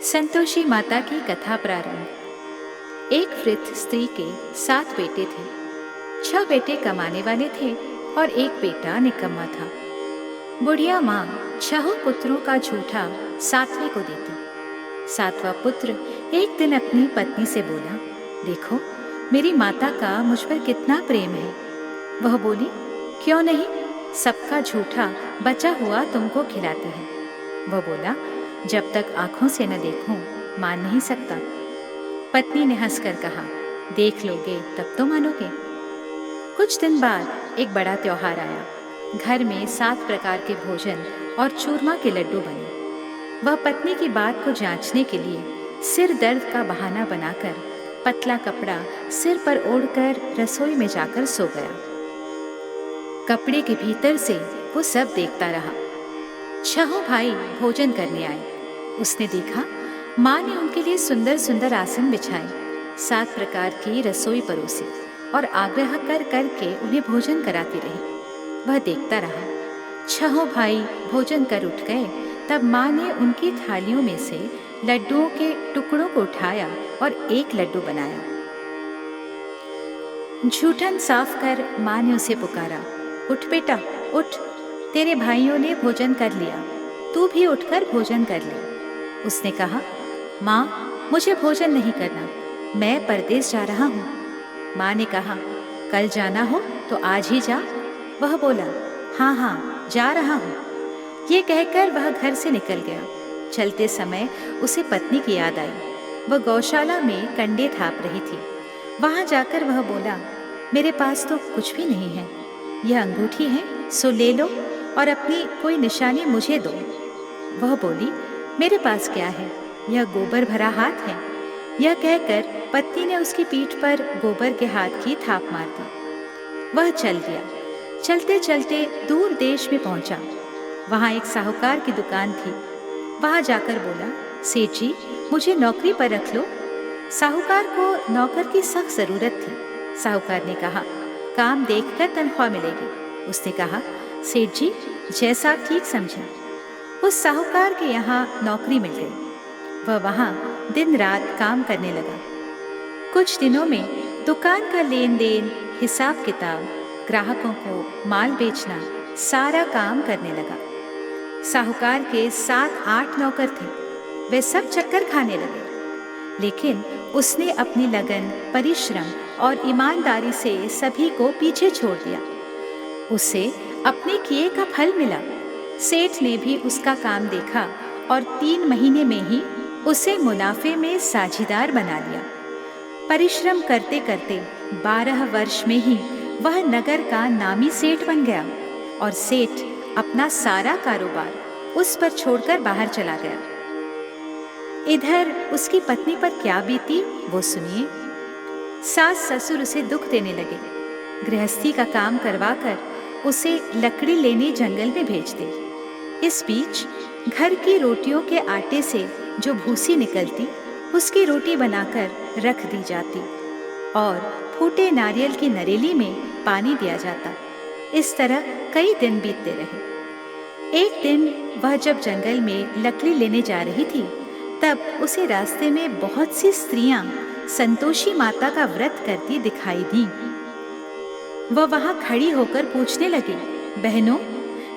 संतोषी माता की कथा प्रारंभ। एक वृद्ध स्त्री के 7 बेटे थे। 6 बेटे कमाने वाले थे और एक बेटा निकम्मा था। बुढ़िया माँ 6 पुत्रों का झूठा 7वें को देती। 7वां पुत्र एक दिन अपनी पत्नी से बोला, देखो मेरी माता का मुझ पर कितना प्रेम है। वह बोली, क्यों नहीं, सबका झूठा बचा हुआ तुमको खिलाती है। वह बोला, जब तक आंखों से न देखूं मान नहीं सकता। पत्नी ने हंसकर कहा, देख लोगे तब तो मानोगे। कुछ दिन बाद एक बड़ा त्योहार आया। घर में 7 प्रकार के भोजन और चूरमा के लड्डू बने। वह पत्नी की बात को जांचने के लिए सिर दर्द का बहाना बनाकर पतला कपड़ा सिर पर ओढ़कर रसोई में जाकर सो गया। कपड़े के भीतर से वो सब देखता रहा। 6 भाई भोजन करने आए। उसने देखा माँ ने उनके लिए सुंदर सुंदर आसन बिछाए, 7 प्रकार की रसोई परोसी और आग्रह कर करके उन्हें भोजन कराती रही। वह देखता रहा। 6 भाई भोजन कर उठ गए। तब माँ ने उनकी थालियों में से लड्डुओं के टुकड़ों को उठाया और एक लड्डू बनाया। जूठन साफ कर माँ ने उसे पुकारा, उठ बेटा उठ, तेरे भाइयों ने भोजन कर लिया, तू भी उठकर भोजन कर ले। उसने कहा, माँ मुझे भोजन नहीं करना, मैं परदेश जा रहा हूँ। माँ ने कहा, कल जाना हो तो आज ही जा। वह बोला, हाँ हाँ जा रहा हूँ। ये कहकर वह घर से निकल गया। चलते समय उसे पत्नी की याद आई। वह गौशाला में कंडे थाप रही थी। वहाँ जाकर वह बोला, मेरे पास तो कुछ भी नहीं है। यह अंगूठी है सो ले लो और अपनी कोई निशानी मुझे दो। वह बोली, मेरे पास क्या है, यह गोबर भरा हाथ है। यह कहकर पत्नी ने उसकी पीठ पर गोबर के हाथ की थाप मार दी। वह चल दिया। चलते चलते दूर देश में पहुंचा। वहां एक साहूकार की दुकान थी। वहां जाकर बोला, सेठ जी मुझे नौकरी पर रख लो। साहूकार को नौकर की सख्त जरूरत थी। साहूकार ने कहा, काम देखकर तनख्वाह मिलेगी। उसने कहा, सेठ जी जैसा ठीक समझें। उस साहूकार के यहाँ नौकरी मिल गई। वह वहाँ दिन रात काम करने लगा। कुछ दिनों में दुकान का लेन देन, हिसाब किताब, ग्राहकों को माल बेचना, सारा काम करने लगा। साहूकार के 7-8 नौकर थे। वे सब चक्कर खाने लगे। लेकिन उसने अपनी लगन, परिश्रम और ईमानदारी से सभी को पीछे छोड़ दिया। उसे अपने किए का फल मिला। सेठ ने भी उसका काम देखा और 3 महीने में ही उसे मुनाफे में साझीदार बना लिया। परिश्रम करते करते 12 वर्ष में ही वह नगर का नामी सेठ बन गया और सेठ अपना सारा कारोबार उस पर छोड़कर बाहर चला गया। इधर उसकी पत्नी पर क्या बीती वो सुनिए। सास ससुर उसे दुख देने लगे। गृहस्थी का काम करवाकर उसे लकड़ी लेने जंगल में भेज दे। इस बीच घर की रोटियों के आटे से जो भूसी निकलती उसकी रोटी बनाकर रख दी जाती और फूटे नारियल की नरेली में पानी दिया जाता। इस तरह कई दिन बीतते रहे। एक दिन वह जब जंगल में लकड़ी लेने जा रही थी, तब उसे रास्ते में बहुत सी स्त्रियां संतोषी माता का व्रत करती दिखाई दी। वह वहां खड़ी होकर पूछने लगी, बहनों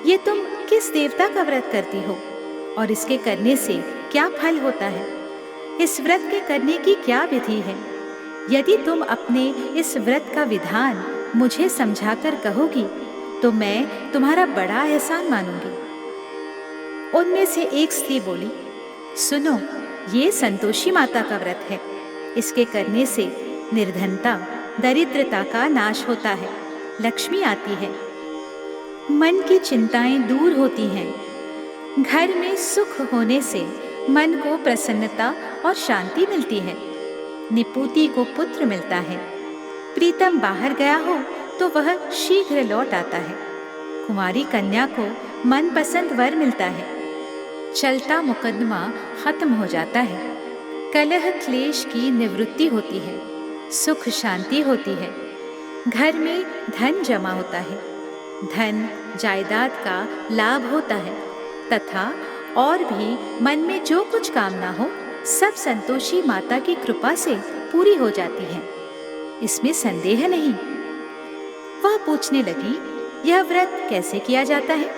ये तुम किस देवता का व्रत करती हो और इसके करने से क्या फल होता है? इस व्रत के करने की क्या विधि है? यदि तुम अपने इस व्रत का विधान मुझे समझाकर कहोगी तो मैं तुम्हारा बड़ा एहसान मानूंगी। उनमें से एक स्त्री बोली, सुनो ये संतोषी माता का व्रत है। इसके करने से निर्धनता, दरिद्रता का नाश होता है, लक्ष्मी आती है, मन की चिंताएं दूर होती हैं, घर में सुख होने से मन को प्रसन्नता और शांति मिलती है, निपुति को पुत्र मिलता है, प्रीतम बाहर गया हो तो वह शीघ्र लौट आता है, कुमारी कन्या को मनपसंद वर मिलता है, चलता मुकदमा खत्म हो जाता है, कलह क्लेश की निवृत्ति होती है, सुख शांति होती है, घर में धन जमा होता है, धन जायदाद का लाभ होता है तथा और भी मन में जो कुछ कामना हो सब संतोषी माता की कृपा से पूरी हो जाती हैं, इसमें संदेह नहीं। वह पूछने लगी, यह व्रत कैसे किया जाता है,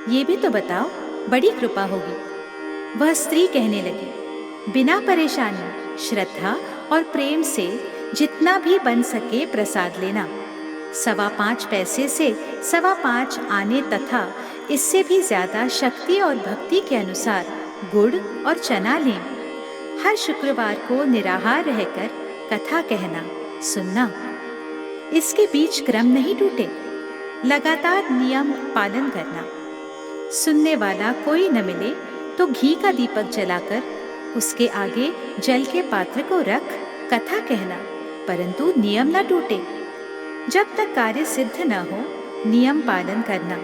ये भी तो बताओ, बड़ी कृपा होगी। वह स्त्री कहने लगी, बिना परेशानी, श्रद्धा और प्रेम से जितना भी बन सके प्रसाद लेना। 5.25 पैसे से 5.25 आने तथा इससे भी ज्यादा शक्ति और भक्ति के अनुसार गुड़ और चना लें। हर शुक्रवार को निराहार रहकर कथा कहना, सुनना। इसके बीच क्रम नहीं टूटे, लगातार नियम पालन करना। सुनने वाला कोई न मिले तो घी का दीपक जलाकर उसके आगे जल के पात्र को रख कथा कहना, परंतु नियम न टूटे। जब तक कार्य सिद्ध न हो नियम पालन करना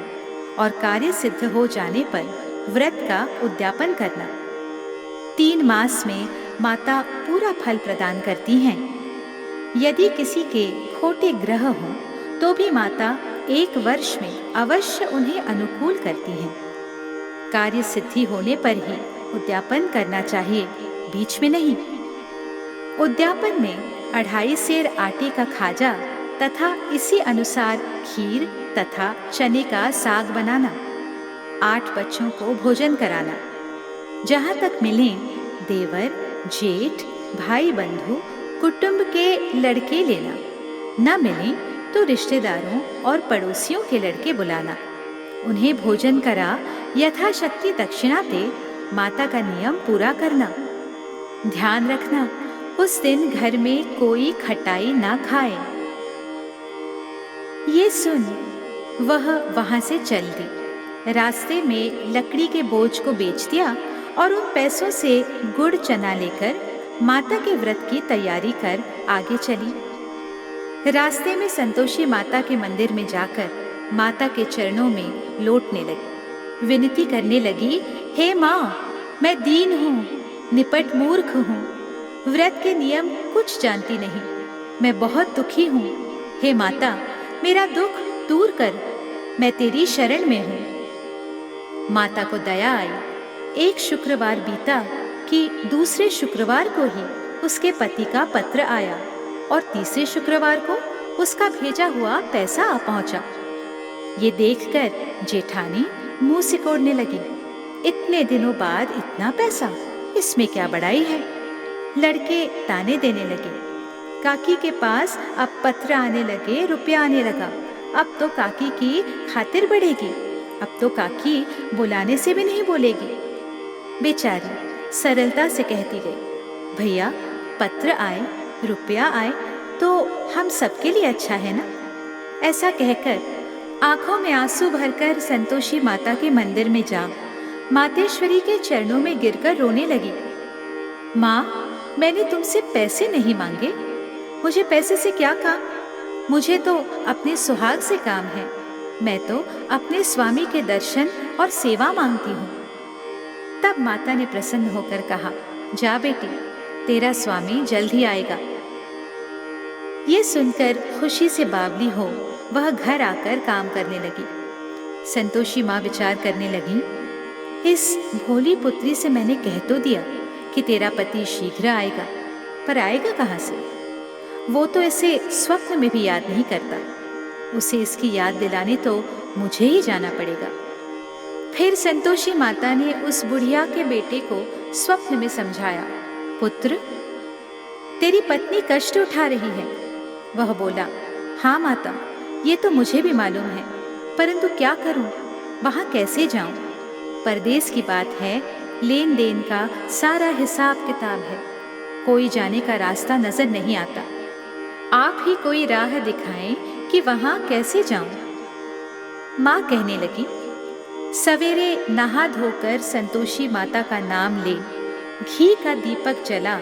और कार्य सिद्ध हो जाने पर व्रत का उद्यापन करना। 3 मास में माता पूरा फल प्रदान करती हैं। यदि किसी के खोटे ग्रह हों तो भी माता 1 वर्ष में अवश्य उन्हें अनुकूल करती हैं। कार्य सिद्धि होने पर ही उद्यापन करना चाहिए, बीच में नहीं। उद्यापन में 2.5 सेर आटे का खाजा तथा इसी अनुसार खीर तथा चने का साग बनाना, 8 बच्चों को भोजन कराना। जहाँ तक मिलें देवर, जेठ, भाई बंधु, कुटुंब के लड़के लेना। न मिलें तो रिश्तेदारों और पड़ोसियों के लड़के बुलाना। उन्हें भोजन करा यथाशक्ति दक्षिणा दे माता का नियम पूरा करना। ध्यान रखना, उस दिन घर में कोई खटाई ना खाए। ये सुन वह वहां से चल दी। रास्ते में लकड़ी के बोझ को बेच दिया और उन पैसों से गुड़ चना लेकर माता के व्रत की तैयारी कर आगे चली। रास्ते में संतोषी माता के मंदिर में जाकर माता के चरणों में लौटने लगी। विनती करने लगी, हे माँ, मैं दीन हूँ, निपट मूर्ख हूँ, व्रत के नियम कुछ जानती नहीं, मैं बहुत दुखी हूँ। हे माता, मेरा दुख दूर कर, मैं तेरी शरण में हूँ। माता को दया आई। एक शुक्रवार बीता कि दूसरे शुक्रवार को ही उसके पति का पत्र आया और तीसरे शुक्रवार को उसका भेजा हुआ पैसा आ पहुंचा। ये देखकर जेठानी मुंह सिकोड़ने लगी। इतने दिनों बाद इतना पैसा, इसमें क्या बड़ाई है। लड़के ताने देने लगे। काकी के पास अब पत्र आने लगे, रुपया आने लगा। अब तो काकी की खातिर बढ़ेगी, अब तो काकी बुलाने से भी नहीं बोलेगी। बेचारी सरलता से कहती गई, भैया पत्र आए, रुपया आए तो हम सबके लिए अच्छा है ना। ऐसा कहकर आंखों में आंसू भरकर संतोषी माता के मंदिर में जा मातेश्वरी के चरणों में गिरकर रोने लगी। माँ, मैंने तुमसे पैसे नहीं मांगे, मुझे पैसे से क्या काम, मुझे तो अपने सुहाग से काम है। मैं तो अपने स्वामी के दर्शन और सेवा मांगती हूँ। तब माता ने प्रसन्न होकर कहा, जा बेटी, तेरा स्वामी जल्द ही आएगा। ये सुनकर खुशी से बावली हो वह घर आकर काम करने लगी। संतोषी माँ विचार करने लगी, इस भोली पुत्री से मैंने कह तो दिया कि तेरा पति शीघ्र आएगा, पर आएगा कहाँ से? वो तो इसे स्वप्न में भी याद नहीं करता। उसे इसकी याद दिलाने तो मुझे ही जाना पड़ेगा। फिर संतोषी माता ने उस बुढ़िया के बेटे को स्वप्न में समझाया, पुत्र, तेरी पत्नी कष्ट उठा रही है। वह बोला, हाँ माता, ये तो मुझे भी मालूम है, परंतु क्या करूं, वहां कैसे जाऊं? परदेश की बात है, लेन देन का सारा हिसाब किताब है, कोई जाने का रास्ता नजर नहीं आता। आप ही कोई राह दिखाएं कि वहां कैसे जाऊं। माँ कहने लगी, सवेरे नहा धोकर संतोषी माता का नाम ले, घी का दीपक जला,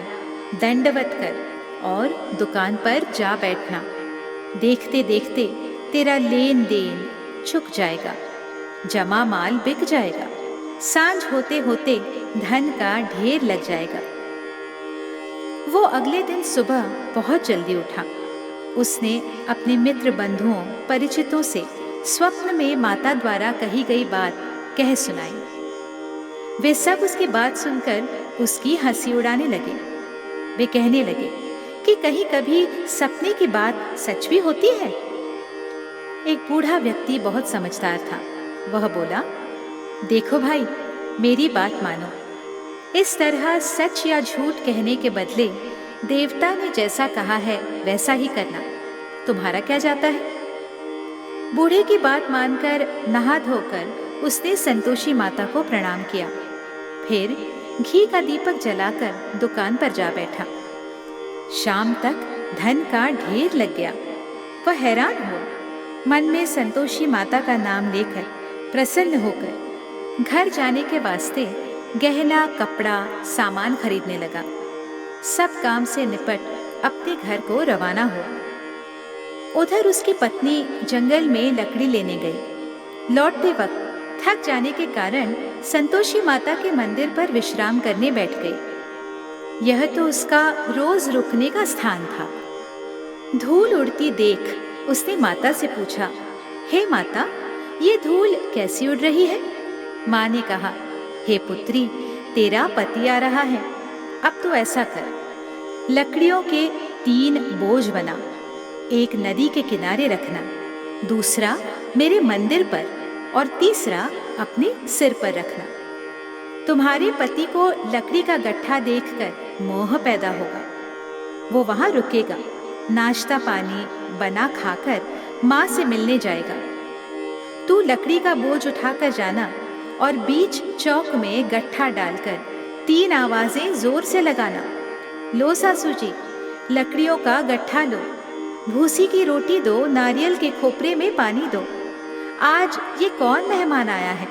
दंडवत कर और दुकान पर जा बैठना। देखते देखते तेरा लेन देन चुक जाएगा, जमा माल बिक जाएगा, सांझ होते होते धन का ढेर लग जाएगा। वो अगले दिन सुबह बहुत जल्दी उठा। उसने अपने मित्र बंधुओं परिचितों से स्वप्न में माता द्वारा कही गई बात कह सुनाई। वे सब उसकी बात सुनकर उसकी हंसी उड़ाने लगे। वे कहने लगे कि कहीं कभी सपने की बात सच भी होती है। एक बूढ़ा व्यक्ति बहुत समझदार था। वह बोला, देखो भाई, मेरी बात मानो। इस तरह सच या झूठ कहने के बदले देवता ने जैसा कहा है वैसा ही करना। तुम्हारा क्या जाता है? बूढ़े की बात मानकर नहा धोकर उसने संतोषी माता को प्रणाम किया। फिर घी का दीपक जलाकर दुकान पर जा बैठा। शाम तक धन का ढेर लग गया। वह हैरान हुआ। मन में संतोषी माता का नाम लेकर प्रसन्न होकर घर जाने के वास्ते गहना, कपड़ा, सामान खरीदने लगा। सब काम से निपट अपने घर को रवाना हुआ। उधर उसकी पत्नी जंगल में लकड़ी लेने गई। लौटते वक्त थक जाने के कारण संतोषी माता के मंदिर पर विश्राम करने बैठ गई। यह तो उसका रोज रुकने का स्थान था। धूल उड़ती देख उसने माता से पूछा, हे माता, ये धूल कैसी उड़ रही है? माँ ने कहा, हे पुत्री, तेरा पति आ रहा है। अब तो ऐसा कर, लकड़ियों के 3 बोझ बना। एक नदी के किनारे रखना, दूसरा मेरे मंदिर पर और तीसरा अपने सिर पर रखना। तुम्हारे पति को लकड़ी का गट्ठा देखकर मोह पैदा होगा। वो वहां रुकेगा, नाश्ता पानी बना खाकर माँ से मिलने जाएगा। तू लकड़ी का बोझ उठाकर जाना और बीच चौक में गट्ठा डालकर 3 आवाजें जोर से लगाना। लो सासू जी, लकड़ियों का गट्ठा लो, भूसी की रोटी दो, नारियल के खोपरे में पानी दो। आज ये कौन मेहमान आया है?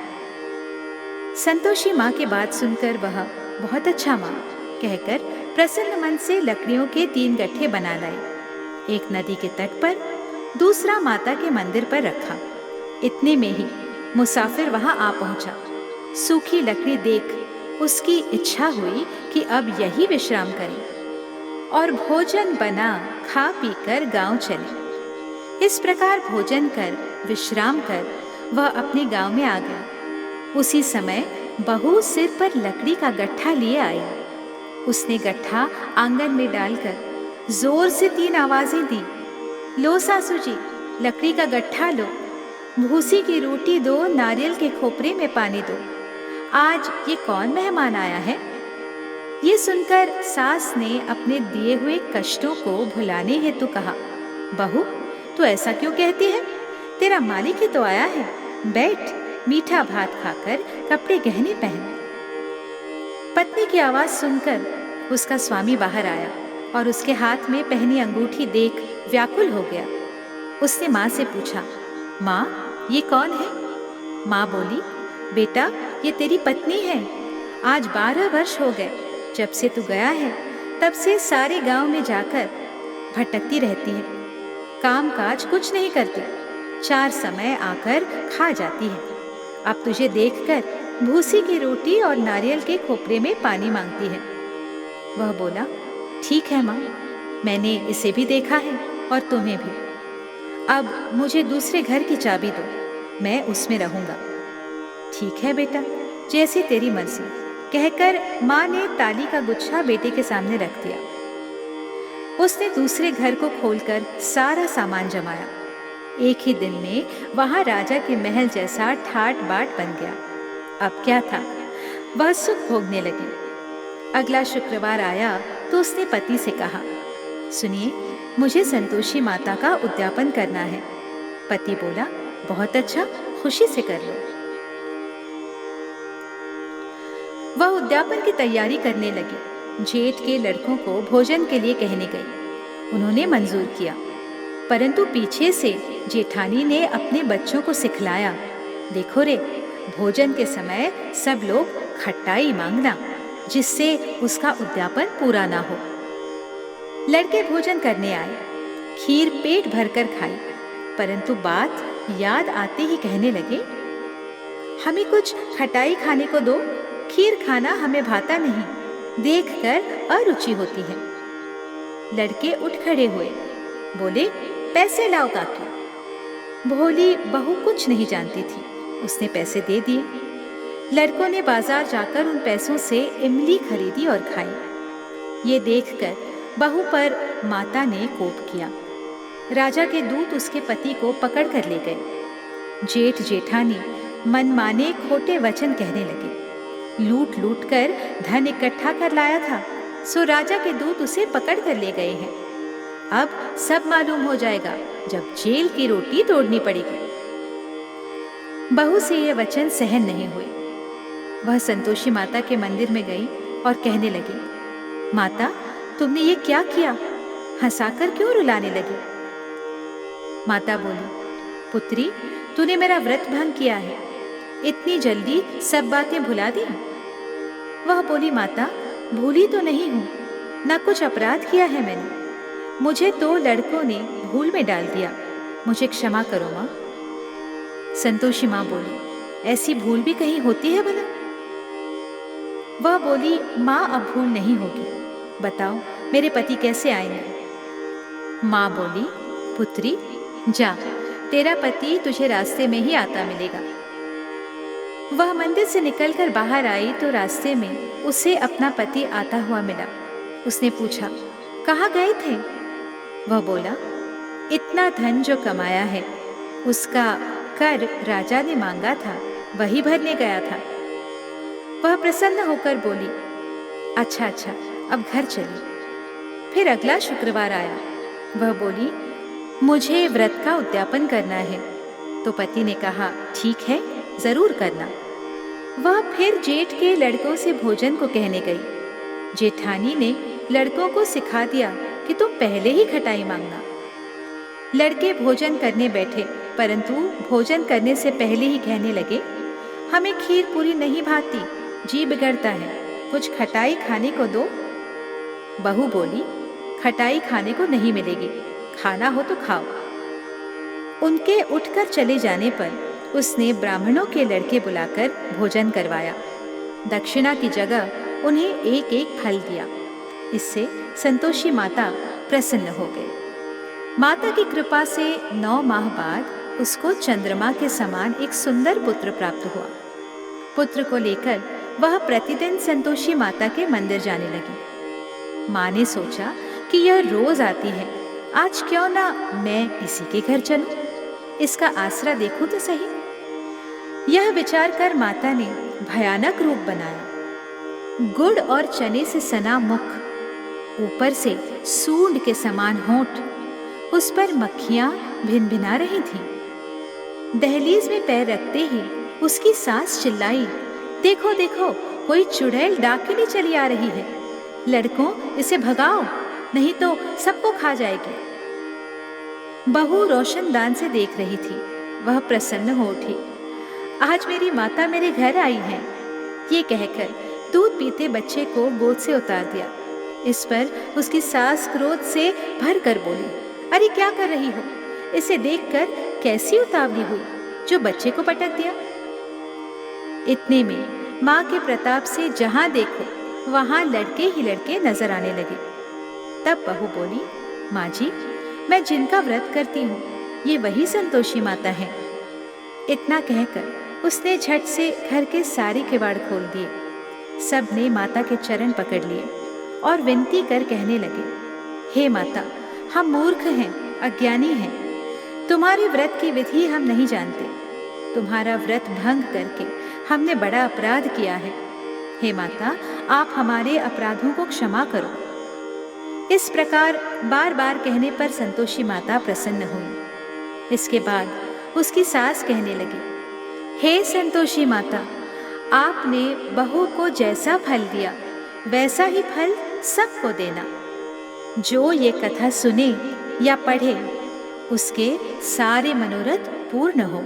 संतोषी माँ की बात सुनकर वह बहुत अच्छा माँ कहकर प्रसन्न मन से लकड़ियों के 3 गट्ठे बना लाए। एक नदी के तट पर, दूसरा माता के मंदिर पर रखा। इतने में ही मुसाफिर वहां आ पहुंचा। सूखी लकड़ी देख उसकी इच्छा हुई कि अब यही विश्राम करे और भोजन बना खा पी कर गाँव चले। इस प्रकार भोजन कर विश्राम कर वह अपने गांव में आ गया। उसी समय बहू सिर पर लकड़ी का गट्ठा लिए आई। उसने गट्ठा आंगन में डालकर जोर से 3 आवाजें दी। लो सासू जी, लकड़ी का गट्ठा लो, भूसी की रोटी दो, नारियल के खोपरे में पानी दो। आज ये कौन मेहमान आया है? ये सुनकर सास ने अपने दिए हुए कष्टों को भुलाने हेतु कहा, बहू, तू ऐसा क्यों कहती है? तेरा मालिक ही तो आया है। बैठ, मीठा भात खाकर कपड़े गहने पहन। पत्नी की आवाज सुनकर उसका स्वामी बाहर आया और उसके हाथ में पहनी अंगूठी देख व्याकुल हो गया। उसने माँ से पूछा, माँ, ये कौन है? माँ बोली, बेटा, ये तेरी पत्नी है। आज 12 वर्ष हो गए जब से तू गया है, तब से सारे गांव में जाकर भटकती रहती है। काम काज कुछ नहीं करती, 4 समय आकर खा जाती है। अब तुझे देखकर भूसी की रोटी और नारियल के खोपरे में पानी मांगती है। वह बोला, ठीक है माँ, मैंने इसे भी देखा है और तुम्हें भी। अब मुझे दूसरे घर की चाबी दो, मैं उसमें रहूंगा। ठीक है बेटा, जैसी तेरी मर्जी, कहकर माँ ने ताली का गुच्छा बेटे के सामने रख दिया। उसने दूसरे घर को खोलकर सारा सामान जमाया। एक ही दिन में वहां राजा के महल जैसा ठाट बाट बन गया। अब क्या था, वह सुख भोगने लगी। अगला शुक्रवार आया तो उसने पति से कहा, सुनिए, मुझे संतोषी माता का उद्यापन करना है। पति बोला, बहुत अच्छा, खुशी से कर लो। वह उद्यापन की तैयारी करने लगी। जेठ के लड़कों को भोजन के लिए कहने गई। उन्होंने मंजूर किया, परंतु पीछे से जेठानी ने अपने बच्चों को सिखलाया, देखो रे, भोजन के समय सब लोग खट्टाई मांगना, जिससे उसका उद्यापन पूरा ना हो। लड़के भोजन करने आए, खीर पेट भरकर खाई, परंतु बात याद आते ही कहने लगे, हमें कुछ खटाई खाने को दो, खीर खाना हमें भाता नहीं, देखकर अरुचि होती है। लड़के उठ खड़े हुए, बोले, पैसे लाओ काकी। भोली बहू कुछ नहीं जानती थी, उसने पैसे दे दिए। लड़कों ने बाजार जाकर उन पैसों से इमली खरीदी और खाई। ये देखकर बहू पर माता ने कोप किया। राजा के दूत उसके पति को पकड़ कर ले गए। जेठ जेठानी मनमाने खोटे वचन कहने लगे। लूट लूट कर धन इकट्ठा कर लाया था, सो राजा के दूत उसे पकड़ कर ले गए हैं। अब सब मालूम हो जाएगा जब जेल की रोटी तोड़नी पड़ेगी। बहू से ये वचन सहन नहीं हुए। वह संतोषी माता के मंदिर में गई और कहने लगी, माता, तुमने ये क्या किया? हंसाकर क्यों रुलाने लगी? माता बोली, पुत्री, तूने मेरा व्रत भंग किया है। इतनी जल्दी सब बातें भुला दी? वह बोली, माता, भूली तो नहीं हूँ, ना कुछ अपराध किया है मैंने। मुझे तो लड़कों ने भूल में डाल दिया, मुझे क्षमा करो माँ। संतोषी माँ बोली, ऐसी भूल भी कहीं होती है भला? वह बोली, माँ, अब भूल नहीं होगी। बताओ मेरे पति कैसे आएंगे? माँ बोली, पुत्री, जा, तेरा पति तुझे रास्ते में ही आता मिलेगा। वह मंदिर से निकलकर बाहर आई तो रास्ते में उसे अपना पति आता हुआ मिला। उसने पूछा, कहाँ गए थे? वह बोला, इतना धन जो कमाया है उसका कर राजा ने मांगा था, वही भरने गया था। वह प्रसन्न होकर बोली, अच्छा अच्छा, अब घर चलिए। फिर अगला शुक्रवार आया। वह बोली, मुझे व्रत का उद्यापन करना है। तो पति ने कहा, ठीक है, जरूर करना। वह फिर जेठ के लड़कों से भोजन को कहने गई। जेठानी ने लड़कों को सिखा दिया कि तुम पहले ही खटाई मांगना। लड़के भोजन करने बैठे, परंतु भोजन करने से पहले ही कहने लगे, हमें खीर पूरी नहीं भाती, जी बिगड़ता है, कुछ खटाई खाने को दो। बहू बोली, खटाई खाने को नहीं मिलेगी, खाना हो तो खाओ। उनके उठकर चले जाने पर उसने ब्राह्मणों के लड़के बुलाकर भोजन करवाया। दक्षिणा की जगह उन्हें एक एक फल दिया। इससे संतोषी माता प्रसन्न हो गई। माता की कृपा से 9 माह बाद उसको चंद्रमा के समान एक सुंदर पुत्र प्राप्त हुआ। पुत्र को लेकर वह प्रतिदिन संतोषी माता के मंदिर जाने लगी। माँ ने सोचा कि यह रोज आती है, आज क्यों ना मैं इसी के घर चलूं, इसका आसरा देखूं तो सही। यह विचार कर माता ने भयानक रूप बनाया। गुड़ और चने से सना मुख, ऊपर से सूंड के समान होंठ, उस पर मक्खियां भिनभिना रही थीं। दहलीज में पैर रखते ही उसकी सास चिल्लाई, देखो देखो, कोई चुड़ैल डाकिनी चली आ रही है, लड़कों इसे भगाओ, नहीं तो सबको खा जाएगी। बहू रोशनदान से देख रही थी। वह प्रसन्न हो उठी, आज मेरी माता मेरे घर आई है। ये कहकर दूध पीते बच्चे को गोद से उतार दिया। इस पर उसकी सास क्रोध से भर कर बोली, अरे क्या कर रही हो? इसे देखकर कैसी उतावली हुई जो बच्चे को पटक दिया। इतने में माँ के प्रताप से जहां देखो वहां लड़के ही लड़के नजर आने लगे। तब बहू बोली, माँ जी, मैं जिनका व्रत करती हूँ ये वही संतोषी माता है। इतना कहकर उसने झट से घर के सारे किवाड़ खोल दिए। सब ने माता के चरण पकड़ लिए और विनती कर कहने लगे, हे माता, हम मूर्ख हैं, अज्ञानी हैं, तुम्हारे व्रत की विधि हम नहीं जानते। तुम्हारा व्रत भंग करके हमने बड़ा अपराध किया है। हे माता, आप हमारे अपराधों को क्षमा करो। इस प्रकार बार बार कहने पर संतोषी माता प्रसन्न हुई। इसके बाद उसकी सास कहने लगी, हे संतोषी माता, आपने बहू को जैसा फल दिया वैसा ही फल सबको देना। जो ये कथा सुने या पढ़े उसके सारे मनोरथ पूर्ण हो।